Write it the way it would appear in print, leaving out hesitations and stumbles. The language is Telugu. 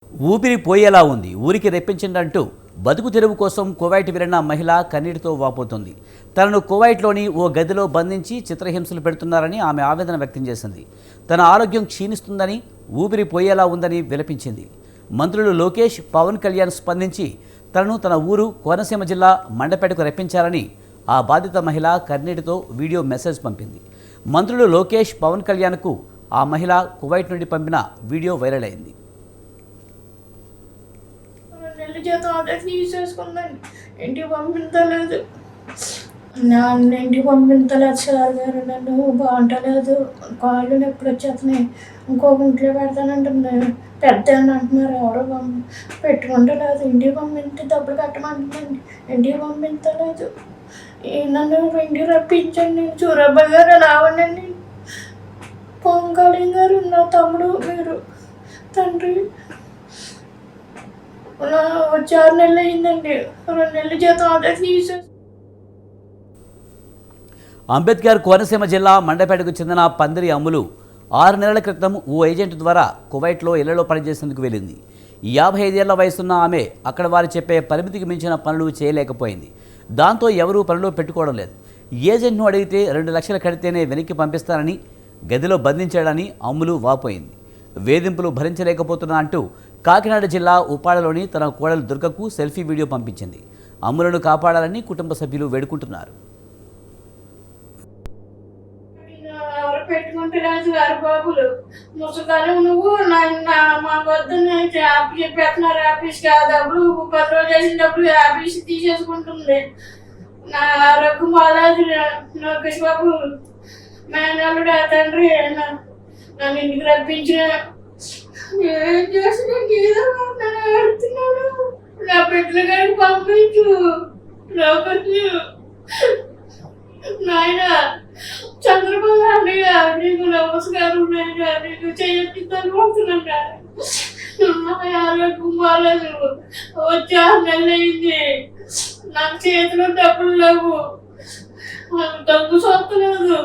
ఊపిరి పోయేలా ఉంది, ఊరికి రెప్పించిందంటూ బతుకు తెరువు కోసం కువైట్ వెళ్ళిన మహిళ కన్నీటితో వాపోతుంది. తనను కువైట్లోని ఓ గదిలో బంధించి చిత్రహింసలు పెడుతున్నారని ఆమె ఆవేదన వ్యక్తం చేసింది. తన ఆరోగ్యం క్షీణిస్తుందని, ఊపిరి పోయేలా ఉందని విలపించింది. మంత్రులు లోకేష్, పవన్ కళ్యాణ్ స్పందించి తనను తన ఊరు కోనసీమ జిల్లా మండపేటకు రప్పించారని ఆ బాధిత మహిళ కన్నీటితో వీడియో మెసేజ్ పంపింది. మంత్రులు లోకేష్, పవన్ కళ్యాణ్కు ఆ మహిళ కువైట్ నుండి పంపిన వీడియో వైరల్ అయింది. నెల్లి జీతం అదే తీసేసుకుందండి. ఇంటికి పంపించలేదు, నన్ను ఇంటికి పంపించలేదు సార్ గారు. నన్ను బాగుంటలేదు, కాళ్ళు నొప్పులు వచ్చేస్తున్నాయి, ఇంకొక ఇంట్లో పెడతానంటుంది. పెద్ద అని అంటున్నారు, ఎవరో పెట్టుకుంటలేదు. ఇంటికి పంపించి డబ్బులు కట్టమంటుందండి, ఇంటికి పంపించలేదు. నన్ను ఇంటికి రప్పించండి. నేను సూరబ్బాయి గారు రావనండి, పవన్ కళ్యాణ్ గారు నా తమ్ముడు, మీరు తండ్రి. వచ్చి 6 నెలలు అయిందండి, 2 నెలల జీతం అదే తీసేసి. అంబేద్కర్ కోనసీమ జిల్లా మండపేటకు చెందిన పందిరి అమ్ములు 6 నెలల క్రితం ఓ ఏజెంట్ ద్వారా కువైట్లో ఇళ్లలో పనిచేసేందుకు వెళ్ళింది. 55 ఏళ్ల వయసున్న ఆమె అక్కడ వారు చెప్పే పరిమితికి మించిన పనులు చేయలేకపోయింది. దాంతో ఎవరూ పనిలో పెట్టుకోవడం లేదు. ఏజెంట్ను అడిగితే 2 లక్షలు కడితేనే వెనక్కి పంపిస్తానని, గదిలో బంధించాడని అమ్ములు వాపోయింది. వేధింపులు భరించలేకపోతున్నా అంటూ కాకినాడ జిల్లా ఉప్పాడలోని తన కోడలు దుర్గకు సెల్ఫీ వీడియో పంపించింది. అమ్ములను కాపాడాలని కుటుంబ సభ్యులు వేడుకుంటున్నారు. ఎవరు పెట్టుకుంటున్నారు గారు బాబులు, ముసకాలం నువ్వు మా వద్ద చెప్పేస్తున్నారు. ఆఫీస్కి ఆ డబ్బులు 10 రోజులు చేసిన డబ్బులు ఆఫీస్ తీసేసుకుంటుంది. నా ఆరోగ్యం బాగాలేదు. లోకేష్ బాబు మేనల్లుడు ఆ తండ్రి నన్ను ఇంటికి రప్పించిన. ఏం చేసిన ఆడుతున్నాడు. నా బిడ్డల గారికి పంపించు లోకేష్. నాయన చంద్రబాబు అన్నయ్య, నీకు నమస్కారం. నాయన నీకు చేయొద్దని పోతున్నాను. ఆరోగ్యం బాగాలేదు, వచ్చి 6 నెలలు అయింది. నాకు చేతిలో డబ్బులు లేవు, దగ్గు సొత్తలేదు.